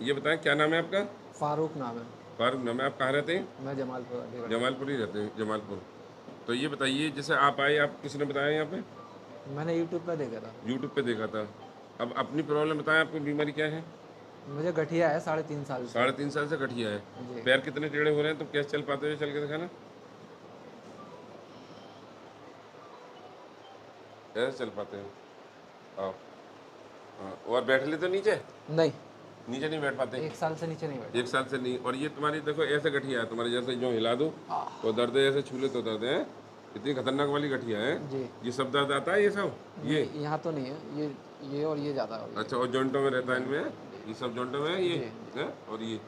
ये बताएं क्या नाम है आपका? फारूक नाम है। फारूक नाम है। आप कहाँ रहते हैं? मैं जमालपुर अलीगढ़। जमालपुर ही रहते हैं, जमालपुर। तो ये बताइए, जैसे आप आए, आप किसने बताया यहाँ पे? मैंने यूट्यूब पे देखा था। यूट्यूब पे देखा था। अब अपनी प्रॉब्लम बताएं, आपकी बीमारी क्या है? मुझे गठिया है 3.5 साल से। 3.5 साल से गठिया है। जी। पैर कितने टेढ़े हो रहे हैं? तुम कैसे चल पाते हो? चल के दिखाना। कैसे चल पाते हो? आओ। हाँ, और बैठ ले तो नीचे? नहीं, नीचे नहीं बैठ पाते? 1 साल से नीचे नहीं बैठा। 1 साल से नहीं। और ये तुम्हारी देखो ऐसे गठिया है तुम्हारी, जैसे जो हिला दो तो दर्द है, ऐसे छू ले तो दर्द है। इतनी खतरनाक वाली गठिया है। जी। ये सब दर्द आता है ये सब? ये यहाँ तो नहीं है, ये और ये ज़्यादा हो गया। अच्छा, और जॉइंटों में रहता है इनमें? ये सब जॉइंटों में है ये? जी। है? और ये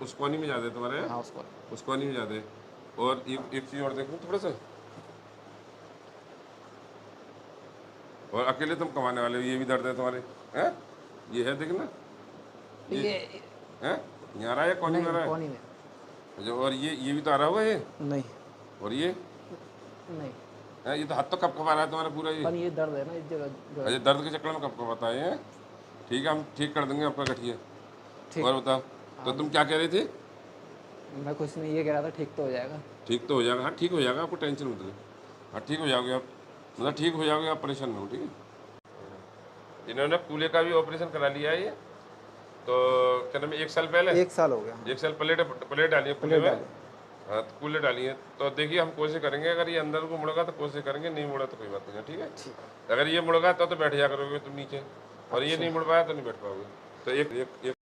उस कोनी में ज़्यादा है तुम्हारे? हाँ, उसको। उस कोनी में ज़्यादा है। और एक चीज़ और देखो थोड़ा सा। और अकेले तुम कमाने वाले हो, ये भी दर्द है तुम्हारे? हैं? ये है देखना। ये है? यहाँ आ रहा है या कोनी में आ नहीं, रहा है? कौन ही में। अच्छा, और ये भी तो आ रहा होगा ये? नहीं। और ये नहीं, है? ये तो हाथ तो कब कब आ रहा है तुम्हारा पूरा ये? पर ये दर्द है ना इस जगह। अच्छा, दर्द के चक्कर में कब कब आता है ये? ठीक है, हम ठीक कर देंगे आपका गठिया। ठीक। और बताओ, तो तुम क्या कह रहे थे? मैं कुछ नहीं, ये कह रहा था ठीक तो हो जाएगा। ठीक तो हो जाएगा। हाँ, ठीक हो जाएगा, आपको टेंशन मत लो। हाँ, ठीक हो जाओगे आप, मतलब ठीक हो जाओगे आप, परेशान ना हो, ठीक है। इन्होंने कूल्हे का भी ऑपरेशन करा लिया है ये। तो क्या नाम है, 1 साल पहले? 1 साल हो गया। 1 साल प्लेट प्लेट डाली है कूल्हे में। हाँ, तो कूल्हे डाली है। तो देखिए, हम कोशिश करेंगे, अगर ये अंदर को मुड़ेगा तो कोशिश करेंगे, नहीं मुड़ा तो कोई बात नहीं है, ठीक है। अगर ये मुड़ेगा तो बैठ जा करोगे तुम नीचे, और ये नहीं मुड़ पाया तो नहीं बैठ पाओगे। तो एक